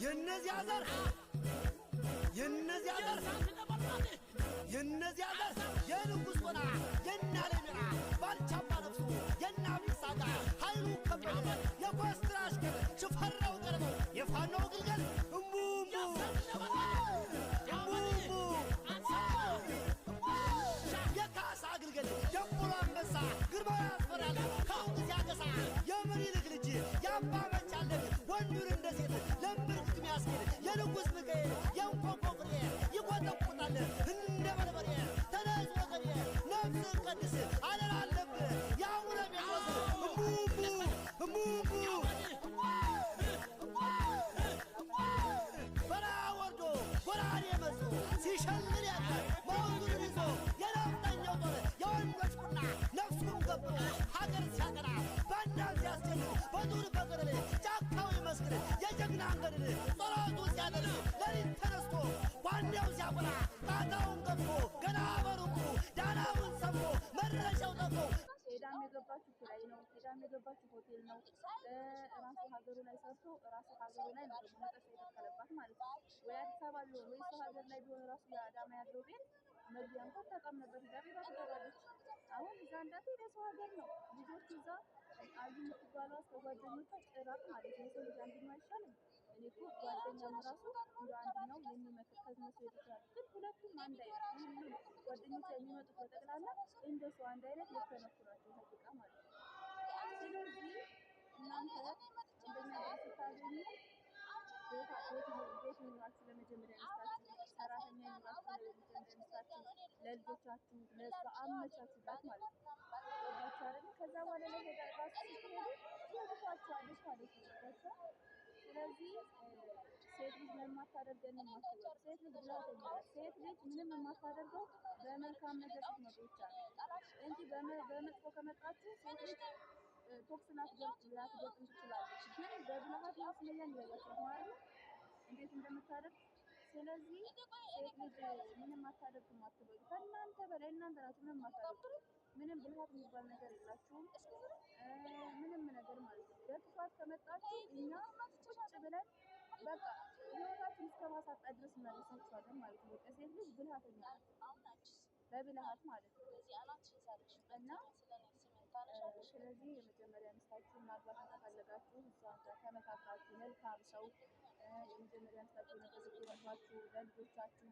የነዚያ ዘር የንጉሥ ሆና የናለሚራ ባልቻባ ነፍሱ የናቢሳ ጋር ኃይሉ ከበደ የኮስትራ አሽከር ሽፈራው ቀርበው የፋናው ግልገል እምቡምቡ የካሳ ግልገል የሙሉ አንበሳ ግርማ ያስፈራል ካሁን ጊዜ አገሳ የምኒልክ ልጅ የአባ መቻለቅ ወንዱን እንደ ሴት ለምርክት ሚያስኬድ የንጉሥ ሚካኤል የእንቆቆ ፍሬ ይቆጠቁጣል እንደ በርበሬ ተነስ ወገኔ ነፍስን ቀድስ አደራ አለብህ የአቡነ ጴጥሮስ እምቡምቡ በረሃ ወርዶ ጎራዴ መዞ ሲሸልል ያለ መውቱን ይዞ የነፍጠኛው ጦር የወንዶች ቁና ነፍሱን ገብሮ ሀገር ሲያቀና ባንዳን ሲያስጀምር በዱር በገደል ጫካው ይመስክር የጀግና አንገድል ጸሎቱ ሲያደርግ ለሊት ተነስቶ ጓንዴው ሲያቆላ ጣታውን ገፎ ገና በሩቁ ዳናውን ሰምቶ መድረሻው ጠፍቶ ሄዳም የገባችሁ ኪራይ ነው። ሄዳም የገባችሁ ሆቴል ነው። ራሱ ሀገሩ ላይ ሰርቶ ራሱ ሀገሩ ላይ ነው መጠጥ የተከለባት ማለት ነው። ወይ አዲስ አበባ ቢሆን ወይ ሰው ሀገር ላይ ቢሆን ራሱ የአዳማ ያለው ቤት መግቢያ እንኳን ታውቃም ነበር። ሄዳ ቤት ትገባለች። አሁን እዛ እንዳትሄድ የሰው ሀገር ነው። ልጆች እዛ አዩ የምትባለው ከጓደኞቿ ጭራቅ ማለት ነው። የሰው ልጅ አንድኛ አይሻልም? እኔ እኮ ጓደኛም ራሱ እንደ አንድኛው የሚመክር ከነሱ ይችላል። ግን ሁለቱም አንድ አይነት ሁሉም ጓደኞቿ የሚመጡት በጠቅላላ እንደ ሰው አንድ አይነት የተነኩ ናቸው ሀቂቃ ማለት ነው። ስለዚህ እናንተ እንደኛ ስታገኙ ቤት ይኑራችሁ ለመጀመሪያ ሚስታችሁ፣ ሰራተኛ ይኑራችሁ ለመጀመሪያ ሚስታችሁ፣ ለልጆቻችሁ ለእሷ አመቻቹላት ማለት ነው። ገባችሁ አይደል? ከዛ በኋላ ላይ ሄዳ ራሱ ስትሄዱ ትወዱታችኋለች ማለት ነው። ስለዚህ ሴት ልጅ ለማታደርገን የማትበሉ ሴት ልጅ ብላተኛ ሴት ልጅ ምንም የማታደርገው በመልካም ነገር ስትመጡ ብቻ ነው እንጂ በመጥፎ ከመጣችሁ ሴት ልጅ ቶክስ ላትገጥም ትችላለች። ግን በብልሃት ማስለያን ይገባችኋል ማለት ነው እንዴት እንደምታደርግ። ስለዚህ ሴት ልጅ ምንም አታደርግም አትበሉ። ከእናንተ በላይ እናንተ ናችሁ ምንም አታደርጉ። ምንም ብልሃት የሚባል ነገር የላችሁም። ምንም ነገር ማለት ነው። በጥፋት ከመጣችሁ እኛ ቁጭ ብለን በቃ ህይወታችን እስከ ማሳጣት ድረስ እናደርሳችኋለን ማለት ነው። ሴት ልጅ ብልሃተኛ ናት፣ በብልሃት ማለት ነው። እና ስለዚህ የመጀመሪያ ሚስታችሁን ማግባት ከፈለጋችሁ እሷን ጋር ተመካክራችሁ መልካም ሰው የመጀመሪያ ሚስታችሁ ነገር ይረዷችሁ ለልጆቻችሁ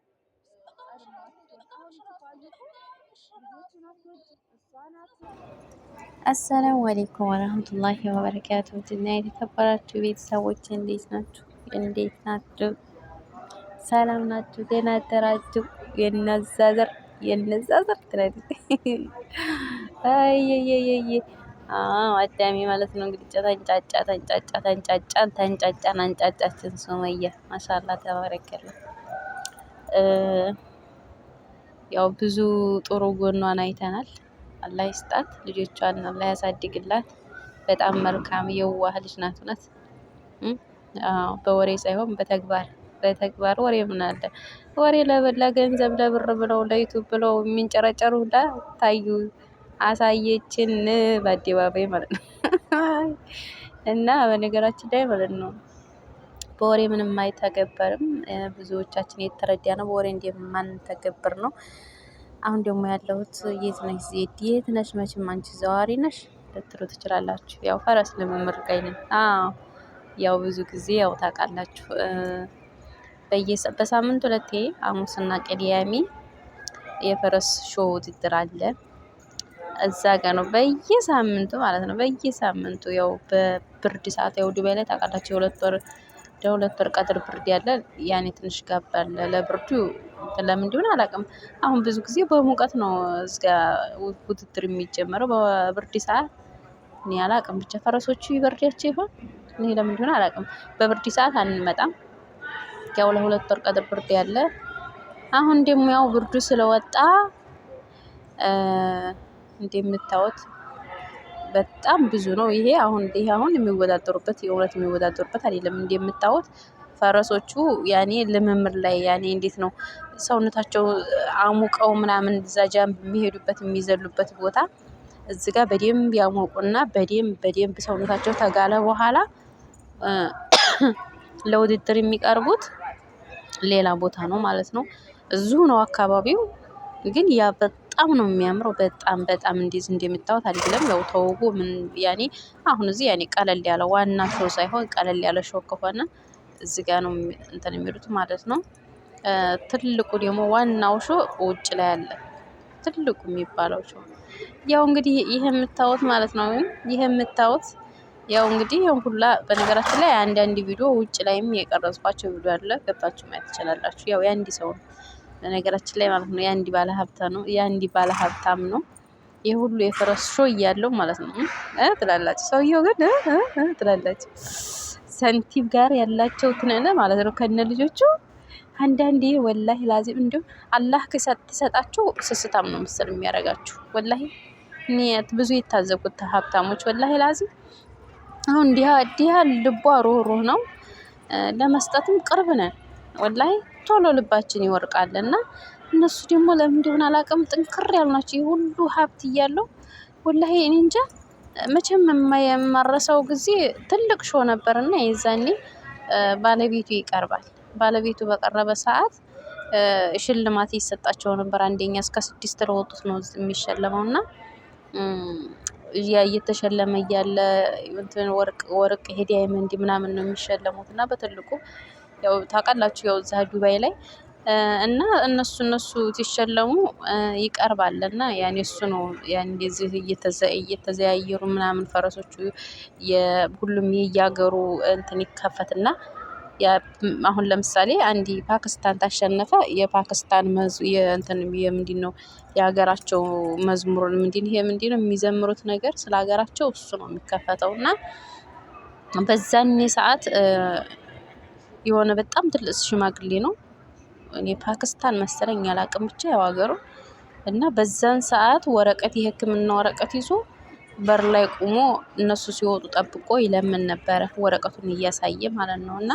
አሰላሙ አለይኩም ወራህመቱላሂ ወበረካቱ። እና የተከበራችሁ ቤተሰቦች እንዴት ናችሁ? እንዴት ናችሁ? ሰላም ናችሁ? ደህና አደራችሁ? የነዛዘር ትላለች። አዳሚ ማለት ነው እንግዲህ ተንጫጫን አንጫጫችን ሱመያ ማሻአላህ ተባረከላ። ያው ብዙ ጥሩ ጎኗን አይተናል። አላህ ይስጣት፣ ልጆቿን አላህ ያሳድግላት። በጣም መልካም የዋህ ልጅ ናት። እውነት በወሬ ሳይሆን በተግባር ወሬ ምን አለ ወሬ ለገንዘብ ለብር ብለው ለዩቱብ ብለው የሚንጨረጨሩ ሁላ ታዩ። አሳየችን በአደባባይ ማለት ነው። እና በነገራችን ላይ ማለት ነው በወሬ ምንም አይተገበርም። ብዙዎቻችን የተረዳ ነው በወሬ እንደማንተገበር ነው። አሁን ደግሞ ያለሁት የት ነሽ ዜድ? የት ነሽ? መቼም አንቺ ዘዋሪ ነሽ ልትሉ ትችላላችሁ። ያው ፈረስ ልምምድ ላይ ነኝ። ያው ብዙ ጊዜ ያው ታውቃላችሁ በሳምንት 2 ሐሙስና ቅዳሜ የፈረስ ሾው ውድድር አለ። እዛ ጋር ነው በየሳምንቱ ማለት ነው። በየሳምንቱ ያው በብርድ ሰዓት ያው ዱባይ ላይ ታውቃላችሁ ለሁለት ወር ቀጥር ብርድ ያለ ያኔ ትንሽ ጋባል ለብርዱ ለምን እንደሆነ አላውቅም። አሁን ብዙ ጊዜ በሙቀት ነው እዚጋ ውድድር የሚጀመረው በብርድ ሰዓት እኔ አላውቅም። ብቻ ፈረሶቹ ይበርዳቸው ይሆን እኔ ለምን እንደሆነ አላውቅም። በብርድ ሰዓት አንመጣም። ያው ለ2 ወር ቀጥር ብርድ ያለ አሁን ደግሞ ያው ብርዱ ስለወጣ እንደምታዩት በጣም ብዙ ነው። ይሄ አሁን የሚወዳደሩበት የእውነት የሚወዳደሩበት አይደለም። እንደምታዩት ፈረሶቹ ያኔ ልምምድ ላይ ያኔ እንዴት ነው ሰውነታቸው አሙቀው ምናምን እዛ ጃምፕ የሚሄዱበት የሚዘሉበት ቦታ እዚህ ጋር በደንብ ያሞቁና በደንብ ሰውነታቸው ተጋለ በኋላ ለውድድር የሚቀርቡት ሌላ ቦታ ነው ማለት ነው። እዚሁ ነው አካባቢው፣ ግን ያ በጣም ነው የሚያምረው። በጣም እንደዚህ እንደምታዩት አይደለም። ያው ተውቦ ምን ያኔ አሁን እዚህ ያኔ ቀለል ያለ ዋና ሾው ሳይሆን ቀለል ያለ ሾው ከሆነ እዚህ ጋር ነው እንትን የሚሉት ማለት ነው። ትልቁ ደግሞ ዋናው ሾው ውጭ ላይ አለ። ትልቁ የሚባለው ሾው ያው እንግዲህ ይሄ የምታዩት ማለት ነው። ይሄ የምታዩት ያው እንግዲህ ይሄን ሁላ በነገራችን ላይ አንዳንድ ቪዲዮ ውጭ ላይም የቀረጽኳቸው ቪዲዮ አለ፣ ገብታችሁ ማየት ትችላላችሁ። ያው የአንድ ሰው ነው በነገራችን ላይ ማለት ነው። የአንድ ባለ ሀብታም ነው፣ የአንድ ባለ ሀብታም ነው። ይሄ ሁሉ የፈረስ ሾው እያለው ማለት ነው ትላላችሁ። ሰውየው ግን ትላላችሁ ሰንቲም ጋር ያላቸው ትነነ ማለት ነው ከነ ልጆቹ። አንዳንዴ ወላሂ ላዚም እንዲሁ አላህ ከሰጣችሁ ስስታም ነው መሰል የሚያደርጋችሁ። ወላሂ እኔ ብዙ የታዘብኩት ሀብታሞች ወላሂ ላዚም አሁን ዲያ ልቧ ሩህሩህ ነው፣ ለመስጠትም ቅርብ ነን። ወላሂ ቶሎ ልባችን ይወርቃል። እና እነሱ ደግሞ ለምን እንደሆነ አላውቅም ጥንክር ያሉ ናቸው። የሁሉ ሀብት እያለው ወላሂ እኔ እንጃ። መቼም የማረሰው ጊዜ ትልቅ ሾው ነበርና የዛኔ ባለቤቱ ይቀርባል። ባለቤቱ በቀረበ ሰዓት ሽልማት ይሰጣቸው ነበር። አንደኛ እስከ 6 ለወጡት ነው የሚሸለመው እና እየተሸለመ እያለ እንትን ወርቅ ዳይመንድ ምናምን ነው የሚሸለሙት እና በትልቁ ያው ታውቃላችሁ ያው እዛ ዱባይ ላይ እና እነሱ ሲሸለሙ ይቀርባል እና ያኔ እሱ ነው ያኔ እንደዚህ እየተዘያየሩ ምናምን ፈረሶቹ ሁሉም የያገሩ እንትን ይከፈትና አሁን ለምሳሌ አንዲ ፓኪስታን ታሸነፈ የፓኪስታን የእንትን የምንድነው የሀገራቸው መዝሙር ምንድነው የሚዘምሩት ነገር ስለ ሀገራቸው እሱ ነው የሚከፈተው እና በዛኔ ሰዓት የሆነ በጣም ትልቅ ሽማግሌ ነው እኔ ፓኪስታን መሰለኝ አላውቅም ብቻ ያው ሀገሩ እና በዛን ሰዓት ወረቀት የሕክምና ወረቀት ይዞ በር ላይ ቆሞ እነሱ ሲወጡ ጠብቆ ይለምን ነበረ ወረቀቱን እያሳየ ማለት ነውና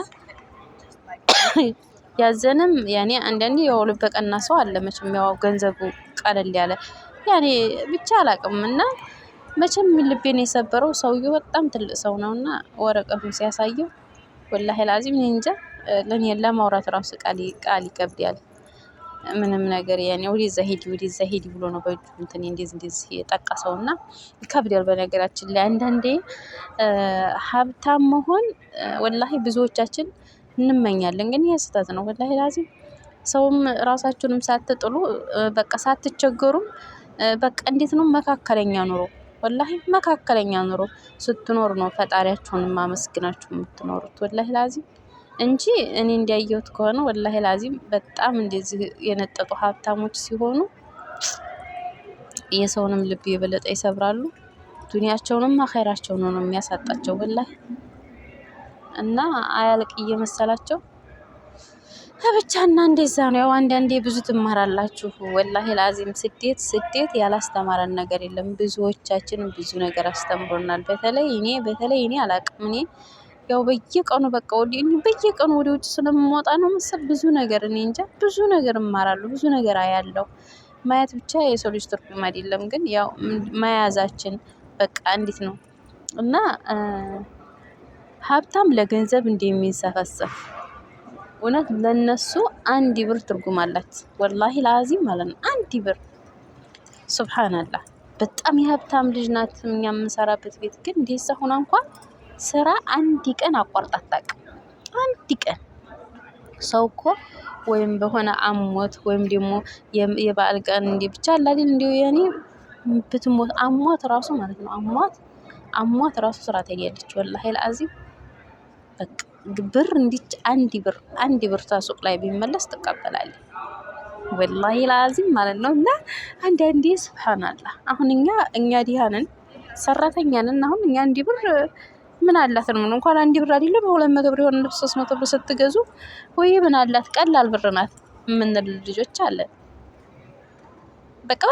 ያዘንም ያኔ አንዳንዴ ያው ልበ ቀና ሰው አለ መቼም ያው ገንዘቡ ቀለል ያለ ያኔ ብቻ አላውቅም እና መቼም ልቤን የሰበረው ሰውዬው በጣም ትልቅ ሰው ነውና ወረቀቱን ሲያሳየው ወላሂ ላዚም እንጃ ለኔ ለማውራት ራሱ ቃል ይከብዳል። ምንም ነገር ያኔ ወዲዛ ሂድ ብሎ ነው በእጁ እንትን እንደዚህ የጠቀሰውና ይከብዳል። በነገራችን ላይ አንዳንዴ ሀብታም መሆን ወላሂ ብዙዎቻችን እንመኛለን፣ ግን ይሄ ስህተት ነው። ወላሂ ላዚም ሰውም ራሳችሁንም ሳትጥሉ በቃ ሳትቸገሩም በቃ እንዴት ነው መካከለኛ ኑሮ ወላሂ መካከለኛ ኑሮ ስትኖር ነው ፈጣሪያችሁን ማመስግናችሁ የምትኖሩት ወላሂ ላዚም እንጂ እኔ እንዲያየሁት ከሆነ ወላሂ ላዚም በጣም እንደዚህ የነጠጡ ሀብታሞች ሲሆኑ የሰውንም ልብ የበለጠ ይሰብራሉ። ዱንያቸውንም አኺራቸውን ነው የሚያሳጣቸው ወላሂ እና አያልቅ እየመሰላቸው ብቻና እንደዛ ነው። ያው አንዳንዴ ብዙ ትማራላችሁ ወላሂ ላዚም ስደት ያላስተማረን ነገር የለም። ብዙዎቻችን ብዙ ነገር አስተምሮናል። በተለይ እኔ አላቅም እኔ ያው በየቀኑ በቃ በየቀኑ ወደ ውጭ ስለምወጣ ነው መሰል ብዙ ነገር እኔ እንጃ ብዙ ነገር እማራለሁ፣ ብዙ ነገር አያለሁ። ማየት ብቻ የሰው ልጅ ትርጉም አይደለም፣ ግን ያው መያዛችን በቃ እንዴት ነው እና ሀብታም ለገንዘብ እንደሚንሰፈሰፍ እውነት ለነሱ 1 ብር ትርጉም አላት ወላሂ ላዚም ማለት ነው። 1 ብር ሱብሃንአላህ በጣም የሀብታም ልጅ ናት። እኛ የምንሰራበት ቤት ግን እንደዛ ሆና እንኳን ስራ 1 ቀን አቋርጣ አታውቅም። 1 ቀን ሰው እኮ ወይም በሆነ አሞት ወይም ደግሞ የበዓል ቀን እንደ ብቻ አላል እንደ ያኔ ብትሞት አሟት ራሱ ማለት ነው አሟት ራሱ ስራ ትሄዳለች ወላሂ ላዚም በቃ ብር እንዲች 1 ብር ታሱቅ ላይ ቢመለስ ትቀበላለች ወላሂ ላዚም ማለት ነው። እና አንዳንዴ ሱብሃንአላህ አሁን እኛ ዲሃንን ሰራተኛ ነን። አሁን እኛ 1 ብር ምን አላት ነው እንኳን 1 ብር አይደለም 200 ብር የሆነ 300 ብር ስትገዙ ወይ ምን አላት ቀላል ብር ናት የምንል ልጆች አለን። በቃ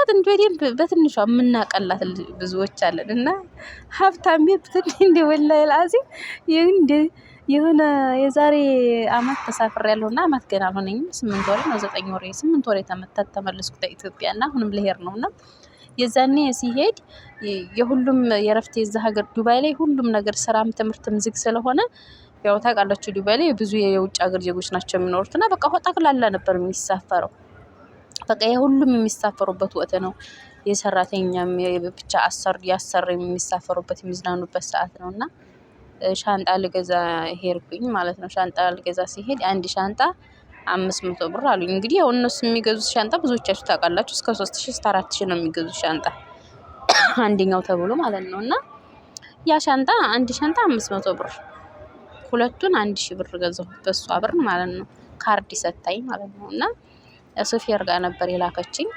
በትንሿ የምናቀላት ብዙዎች አለን። እና ሀብታም ቤት እንደ ወላሂ ላዚም የሆነ የዛሬ አመት ተሳፍሬያለሁና አመት ገና አልሆነኝም 8 ወር ነው 9 ወር 8 ወር ተመለስኩ ኢትዮጵያ እና አሁንም ልሄድ ነውና የዛኔ ሲሄድ የሁሉም የረፍት የዛ ሀገር ዱባይ ላይ ሁሉም ነገር ስራም ትምህርትም ዝግ ስለሆነ ያው ታውቃላችሁ ዱባይ ላይ ብዙ የውጭ ሀገር ዜጎች ናቸው የሚኖሩት እና በቃ ጠቅላላ ነበር የሚሳፈረው። በቃ የሁሉም የሚሳፈሩበት ወቅት ነው። የሰራተኛም ብቻ ያሰር የሚሳፈሩበት የሚዝናኑበት ሰዓት ነው። እና ሻንጣ ልገዛ ሄድኩኝ ማለት ነው። ሻንጣ ልገዛ ሲሄድ አንድ ሻንጣ 500 ብር አሉኝ። እንግዲህ ያው እነሱ የሚገዙት ሻንጣ ብዙዎቻችሁ ታውቃላችሁ እስከ 3000 እስከ 4000 ነው የሚገዙት ሻንጣ አንደኛው ተብሎ ማለት ነው። እና ያ ሻንጣ አንድ ሻንጣ 500 ብር፣ ሁለቱን 1000 ብር ገዛሁ በሷ ብር ማለት ነው። ካርድ ሰጣኝ ማለት ነው። እና ሶፊየር ጋር ነበር የላከችኝ።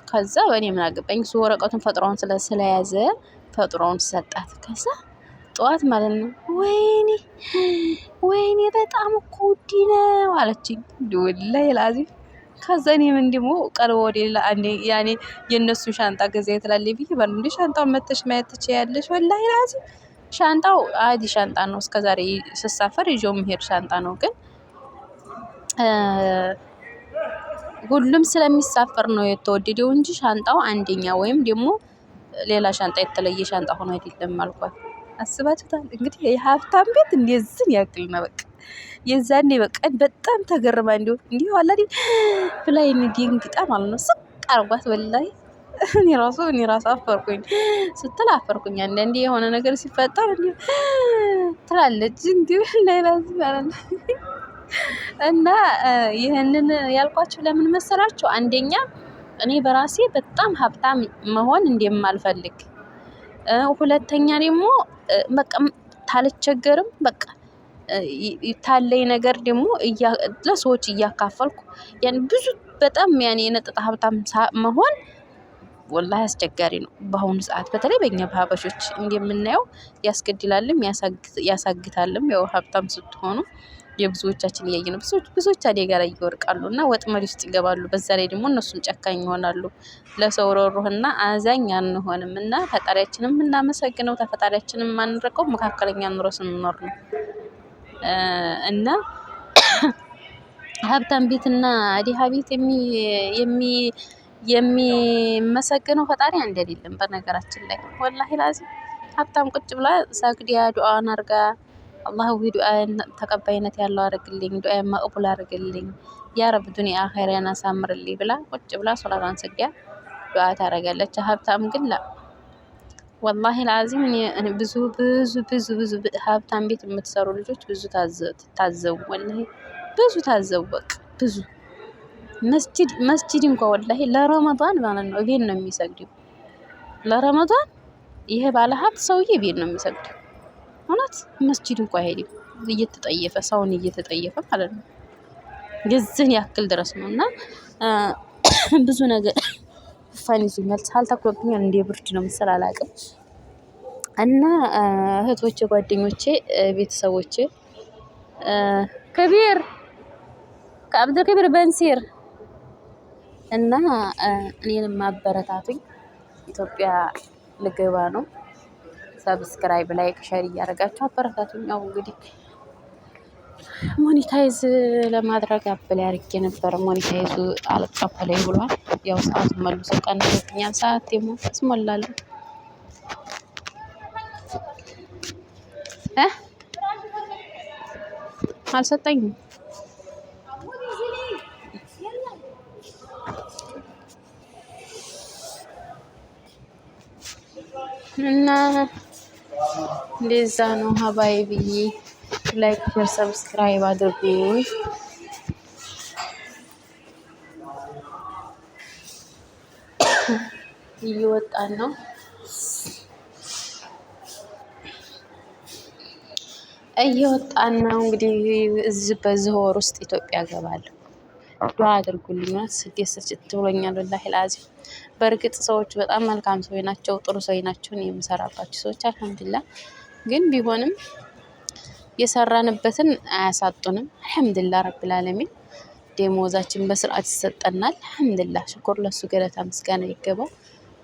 ከዛ በእኔ ምን አገባኝ እሱ ወረቀቱን ፈጥሯውን ስለያዘ ፈጥሯውን ሰጣት። ከዛ ጠዋት ማለት ነው ወይኔ በጣም እኮ ውድ ነው አለችኝ። ወላሂ ላዚም። ከዛ እኔም ደግሞ ቀልቦ ወደ ሌላ ያኔ የእነሱን ሻንጣ ገዛ ትላለች ብዬ ባል እንደ ሻንጣውን መተሽ ማየት ትችያለሽ። ወላሂ ላዚም ሻንጣው አዲ ሻንጣ ነው። እስከዛሬ ስሳፈር ይዤው መሄድ ሻንጣ ነው። ግን ሁሉም ስለሚሳፈር ነው የተወደደው እንጂ ሻንጣው አንደኛ ወይም ደግሞ ሌላ ሻንጣ የተለየ ሻንጣ ሆኖ አይደለም አልኳት። አስባችሁታል እንግዲህ የሀብታም ቤት እንደዚህ ያክል ነው። በቃ የዛኔ በቃ በጣም ተገርማ እንዲሁ አላዲ ፍላይን ዲንግጣ ማለት ነው። ስቅ አርጓት ወላሂ እኔ ራሱ አፈርኩኝ ስትል አፈርኩኝ። አንዳንዴ የሆነ ነገር ሲፈጠር እንዲሁ ትላለች እንዲሁ ለራስ ማለት ነው። እና ይሄንን ያልኳችሁ ለምን መሰላችሁ? አንደኛ እኔ በራሴ በጣም ሀብታም መሆን እንደማልፈልግ፣ ሁለተኛ ደግሞ በቃ ታልቸገርም በቃ ታለይ ነገር ደግሞ ለሰዎች እያካፈልኩ ያን ብዙ በጣም የነጠጣ ሀብታም መሆን ወላሂ አስቸጋሪ ነው በአሁኑ ሰዓት። በተለይ በእኛ በሀበሾች እንደምናየው ያስገድላልም ያሳግታልም። ያው ሀብታም ስትሆኑ የብዙዎቻችን እያየን ነው። ብዙዎች አደጋ ላይ ይወርቃሉ እና ወጥመድ ውስጥ ይገባሉ። በዛ ላይ ደግሞ እነሱም ጨካኝ ይሆናሉ። ለሰው ሩህሩህና አዛኝ አንሆንም። እና ፈጣሪያችንን የምናመሰግነው ተፈጣሪያችንን የማንረቀው መካከለኛ ኑሮ ስንኖር ነው። እና ሀብታም ቤትና ድሃ ቤት የሚመሰገነው ፈጣሪ አንድ አይደለም። በነገራችን ላይ ወላሂ ላዚም ሀብታም ቁጭ ብላ ሰግዲያ ዱዓን አርጋ አላህ ዱዓን ተቀባይነት ያለው አድርግልኝ፣ ዱዓን መቅቡል አድርግልኝ፣ ያ ረብ ዱንያ አኺራን አሳምርልኝ ብላ ቁጭ ብላ ሶላቷን ሰግዳ ዱዓ ታደርጋለች። ሀብታም ግን ወላሂ ላዚም እኔ ብዙ ሀብታም ቤት የምትሰሩ ልጆች ብዙ ታዘቡ። ወላሂ ብዙ ታዘቡ። በቃ ብዙ መስጂድ እንኳን ወላሂ ለረመዳን ማለት ነው ቤት ነው የሚሰግደው። ለረመዳን ይሄ ባለ ሀብት ሰውዬ ቤት ነው የሚሰግደው። እውነት መስጂድ እንኳን አይሄድም። እየተጠየፈ ሰውን እየተጠየፈ ማለት ነው። የዚህን ያክል ድረስ ነው። እና ብዙ ነገር ጉፋን ይዞኛል። ሳልታክሎብኛል እንደ ብርድ ነው መሰል አላውቅም። እና እህቶቼ፣ ጓደኞቼ፣ ቤተሰቦቼ ከቢር ከአብዱል ከቢር በንሲር እና እኔንም ማበረታቱኝ። ኢትዮጵያ ልገባ ነው። ሰብስክራይብ፣ ላይክ፣ ሼር እያደረጋችሁ አበረታቱኝ። ያው እንግዲህ ሞኔታይዝ ለማድረግ አፕል ያርጌ ነበር። ሞኔታይዙ አልቀበለኝ ብሏል። ያው ሰዓቱ መልሶ ቀንሶብኛል። ሰዓት ደግሞ አስሞላለሁ አልሰጠኝም። እና እንደዛ ነው ሀባይቢ። ላይክ፣ ሼር፣ ሰብስክራይብ አድርጉ። እየወጣን ነው እንግዲህ እዚህ በዚህ ወር ውስጥ ኢትዮጵያ እገባለሁ። ዱዓ አድርጉልኝ። ስደት ስልችት ብሎኛል ወላሂ ላዚም። በእርግጥ ሰዎች በጣም መልካም ሰዎች ናቸው፣ ጥሩ ሰዎች ናቸው። እኔ የምሰራባቸው ሰዎች አልሐምዱሊላህ። ግን ቢሆንም የሰራንበትን አያሳጡንም። አልሐምዱሊላህ ረብል ዓለሚን። ደሞዛችን በስርዓት ይሰጠናል። አልሐምዱሊላህ ሽኩር ለሱ ገለታ ምስጋና ይገባው።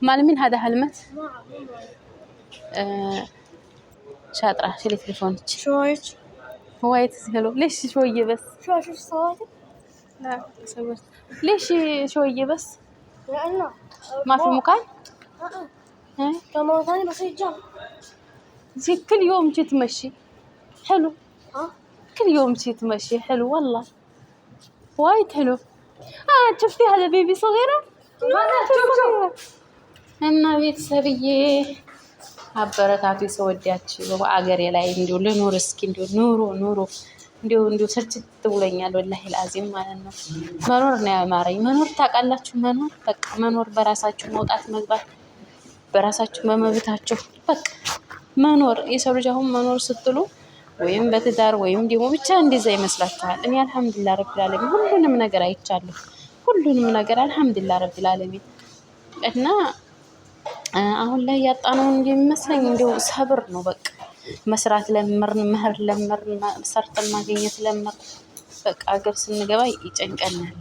ማልሚን هذا هلمت شاطرة. شيلي تليفونك شوية. هواية تسهلوا ليش شوية بس؟ شو صوتك؟ لا سويت. ليش شوية بس؟ لأنه ما في مكان؟ كمان ثاني بس يتجمع. زي كل يوم جيت تمشي. حلو. كل يوم شي تمشي حلو والله وايد حلو. شفتي هذا بيبي صغيرة እና ቤተሰብዬ አበረታቱ ሰወዳችሁ አገሬ ላይ እንዲው ልኑር እስኪ እንዲው ኑሮ እንዲው ስልችት ብሎኛል ወላሂ ላዚም ማለት ነው። መኖር ነው ያማረኝ። መኖር ታውቃላችሁ፣ መኖር በቃ መኖር በራሳችሁ መውጣት መግባት በራሳችሁ በመብታችሁ በቃ መኖር። የሰው ልጅ አሁን መኖር ስትሉ ወይም በትዳር ወይም ደግሞ ብቻ እንደዛ ይመስላችኋል። እኔ አልሐምዱሊላህ ረቢል ዓለሚን ሁሉንም ነገር አይቻለሁ። ሁሉንም ነገር አልሐምዱሊላህ ረቢል ዓለሚን እና አሁን ላይ ያጣነው እንደሚመስለኝ እንደው ሰብር ነው። በቃ መስራት ለመርን መህር ለመርን ሰርተን ማግኘት ለመርን በቃ አገር ስንገባ ይጨንቀናል።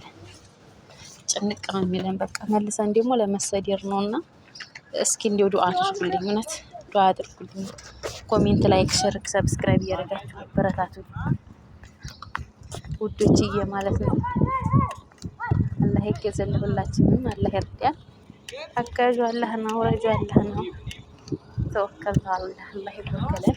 ጭንቅ ነው የሚለን በቃ መልሰን ደግሞ ለመሰደር ነውና እስኪ እንደው ዱአ አድርጉልኝ፣ እውነት ዱአ አድርጉልኝ። ኮሜንት፣ ላይክ፣ ሼር፣ ሰብስክራይብ እያደረጋችሁ አበረታቱ ውዶችዬ ማለት ነው። አላህ ይገዘል ሁላችንም፣ አላህ ይርዳል። አጋዡ አላህ ነው፣ ወራጁ አላህ ነው። ተወከልቱ አላህ ይወከላል።